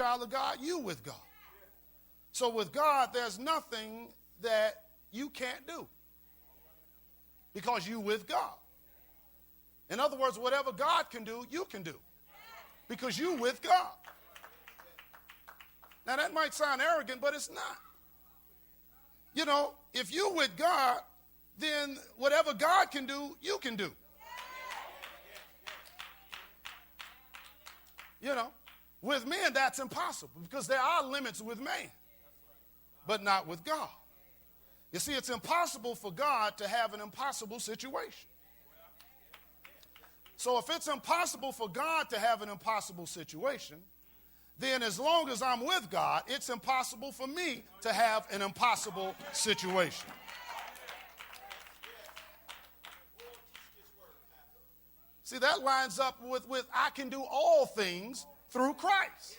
child of God, you with God. So with God, there's nothing that you can't do because you with God. In other words, whatever God can do, you can do because you with God. Now that might sound arrogant, but it's not. You know, if you with God, then whatever God can do, you can do. You know, with men, that's impossible because there are limits with man, but not with God. You see, it's impossible for God to have an impossible situation. So if it's impossible for God to have an impossible situation, then as long as I'm with God, it's impossible for me to have an impossible situation. See, that lines up with I can do all things through Christ.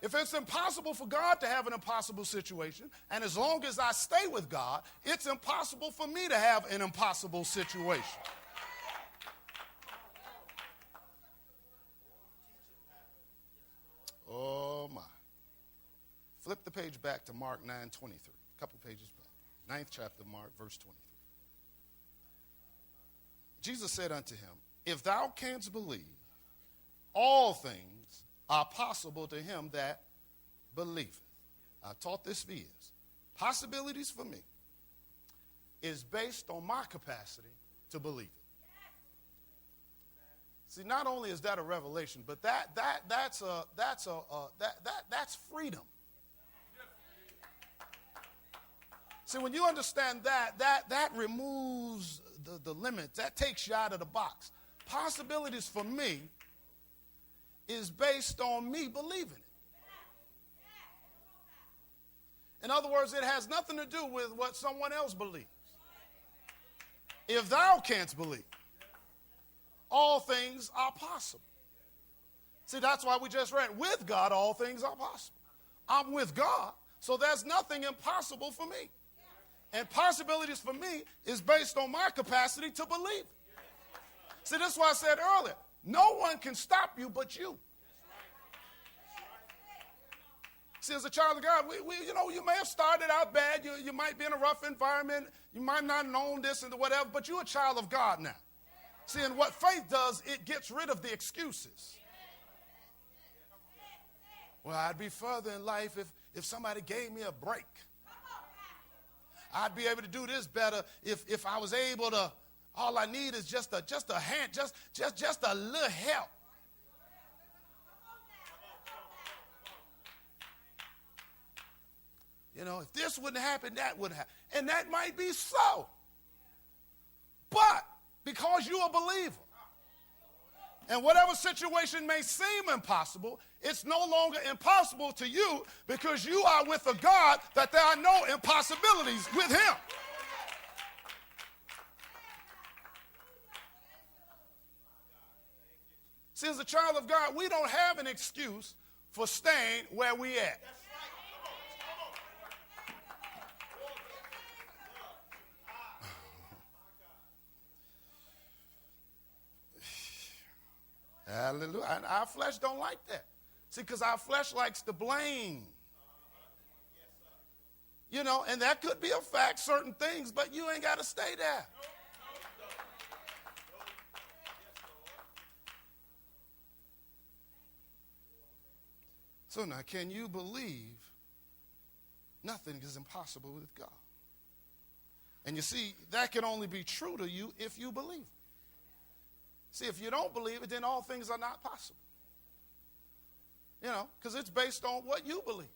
If it's impossible for God to have an impossible situation, and as long as I stay with God, it's impossible for me to have an impossible situation. Oh, my. Flip the page back to Mark 9:23, a couple pages back. 9th chapter, Mark, verse 23. Jesus said unto him, if thou canst believe, all things are possible to him that believeth. I taught this for years. Possibilities for me is based on my capacity to believe it. See, not only is that a revelation, but that's freedom. See, when you understand that removes the limits. That takes you out of the box. Possibilities for me is based on me believing it. In other words, it has nothing to do with what someone else believes. If thou canst believe, all things are possible. See, that's why we just read, with God, all things are possible. I'm with God, so there's nothing impossible for me. And possibilities for me is based on my capacity to believe. See, this is why I said earlier, no one can stop you but you. See, as a child of God, you may have started out bad. You might be in a rough environment. You might not have known this and whatever, but you're a child of God now. See, and what faith does, it gets rid of the excuses. Well, I'd be further in life if somebody gave me a break. I'd be able to do this better if I was able to. All I need is just a hand, just a little help. You know, if this wouldn't happen, that would happen. And that might be so. But because you're a believer, and whatever situation may seem impossible, it's no longer impossible to you because you are with a God that there are no impossibilities with him. See, as a child of God, we don't have an excuse for staying where we at. Hallelujah. And our flesh don't like that. See, because our flesh likes to blame. You know, and that could be a fact, certain things, but you ain't got to stay there. So now, can you believe nothing is impossible with God? And you see, that can only be true to you if you believe. See, if you don't believe it, then all things are not possible. You know, because it's based on what you believe.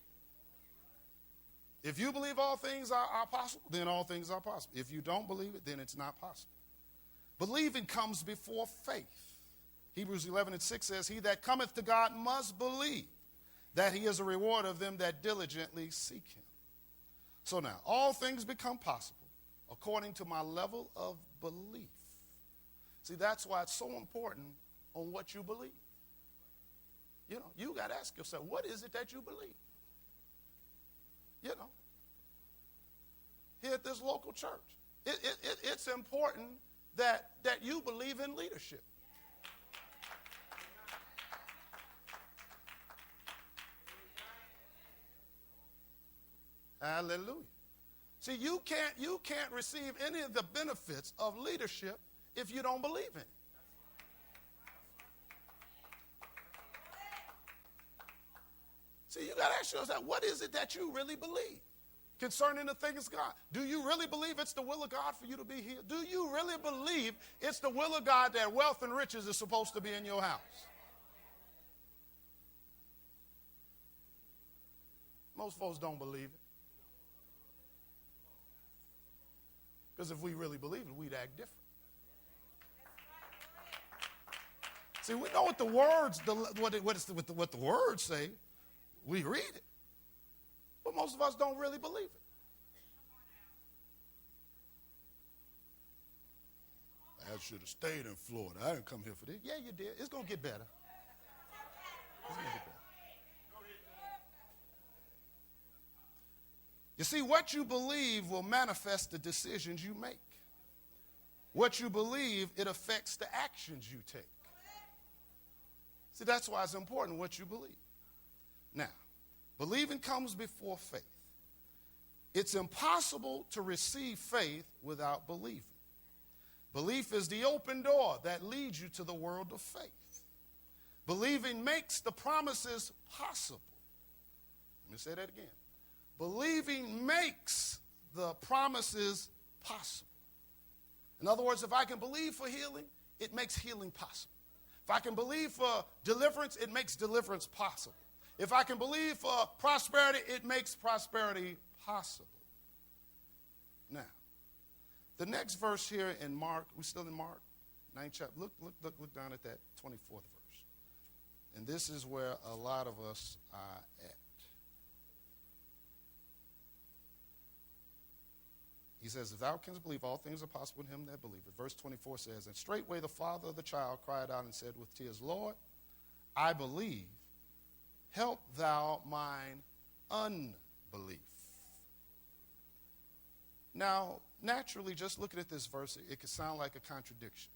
If you believe all things are possible, then all things are possible. If you don't believe it, then it's not possible. Believing comes before faith. Hebrews 11:6 says, he that cometh to God must believe that he is a rewarder of them that diligently seek him. So now, all things become possible according to my level of belief. See, that's why it's so important on what you believe. You know, you got to ask yourself, what is it that you believe? You know, here at this local church, it's important that you believe in leadership. Hallelujah. See, you can't receive any of the benefits of leadership if you don't believe in it. See, you got to ask yourself, what is it that you really believe concerning the things of God? Do you really believe it's the will of God for you to be here? Do you really believe it's the will of God that wealth and riches is supposed to be in your house? Most folks don't believe it. Because if we really believe it, we'd act different. See, we know what the words, what the words say. We read it. But most of us don't really believe it. I should have stayed in Florida. I didn't come here for this. Yeah, you did. It's going to get better. It's going to get better. You see, what you believe will manifest the decisions you make. What you believe, it affects the actions you take. See, that's why it's important what you believe. Now, believing comes before faith. It's impossible to receive faith without believing. Belief is the open door that leads you to the world of faith. Believing makes the promises possible. Let me say that again. Believing makes the promises possible. In other words, if I can believe for healing, it makes healing possible. If I can believe for deliverance, it makes deliverance possible. If I can believe for prosperity, it makes prosperity possible. Now, the next verse here in Mark, we're still in Mark, 9th chapter. Look down at that 24th verse. And this is where a lot of us are at. He says, if thou canst believe, all things are possible in him that believeth. Verse 24 says, and straightway the father of the child cried out and said with tears, Lord, I believe. Help thou mine unbelief. Now, naturally, just looking at this verse, it could sound like a contradiction.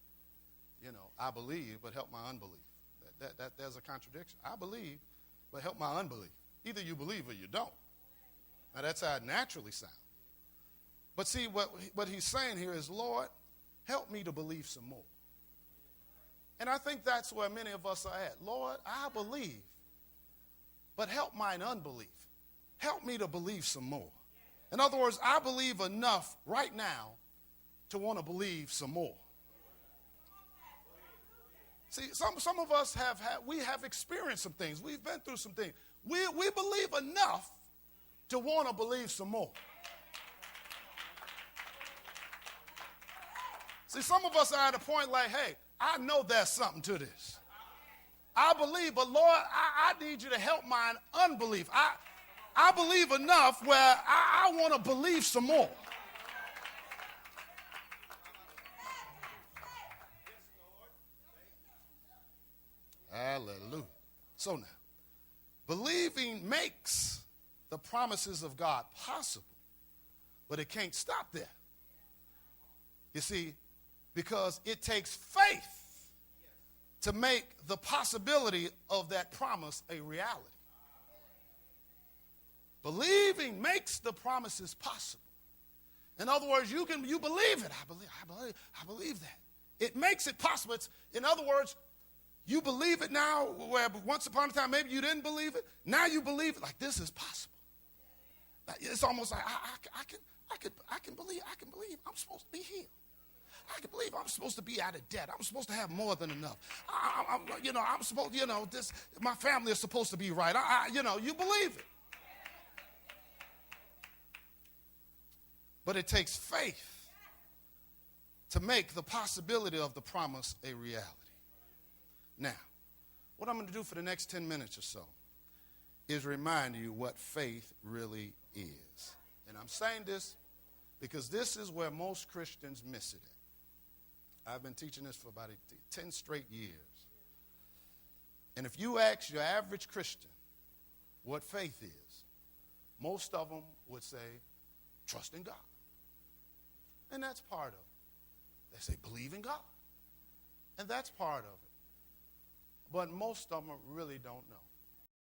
You know, I believe, but help my unbelief. There's a contradiction. I believe, but help my unbelief. Either you believe or you don't. Now, that's how it naturally sounds. But see, what he's saying here is, Lord, help me to believe some more. And I think that's where many of us are at. Lord, I believe, but help mine unbelief. Help me to believe some more. In other words, I believe enough right now to want to believe some more. See, some of us have experienced some things. We've been through some things. We believe enough to want to believe some more. See, some of us are at a point like, hey, I know there's something to this. I believe, but Lord, I need you to help my unbelief. I believe enough where I want to believe some more. Hallelujah. So now, believing makes the promises of God possible, but it can't stop there. You see, because it takes faith to make the possibility of that promise a reality. Believing makes the promises possible. In other words, you believe it. I believe that. It makes it possible. In other words, you believe it now, where once upon a time maybe you didn't believe it. Now you believe it like this is possible. It's almost like I can believe I'm supposed to be healed. I can believe I'm supposed to be out of debt. I'm supposed to have more than enough. I'm supposed, my family is supposed to be right. You believe it. But it takes faith to make the possibility of the promise a reality. Now, what I'm going to do for the next 10 minutes or so is remind you what faith really is. And I'm saying this because this is where most Christians miss it at. I've been teaching this for about 10 straight years. And if you ask your average Christian what faith is, most of them would say, trust in God. And that's part of it. They say, believe in God. And that's part of it. But most of them really don't know.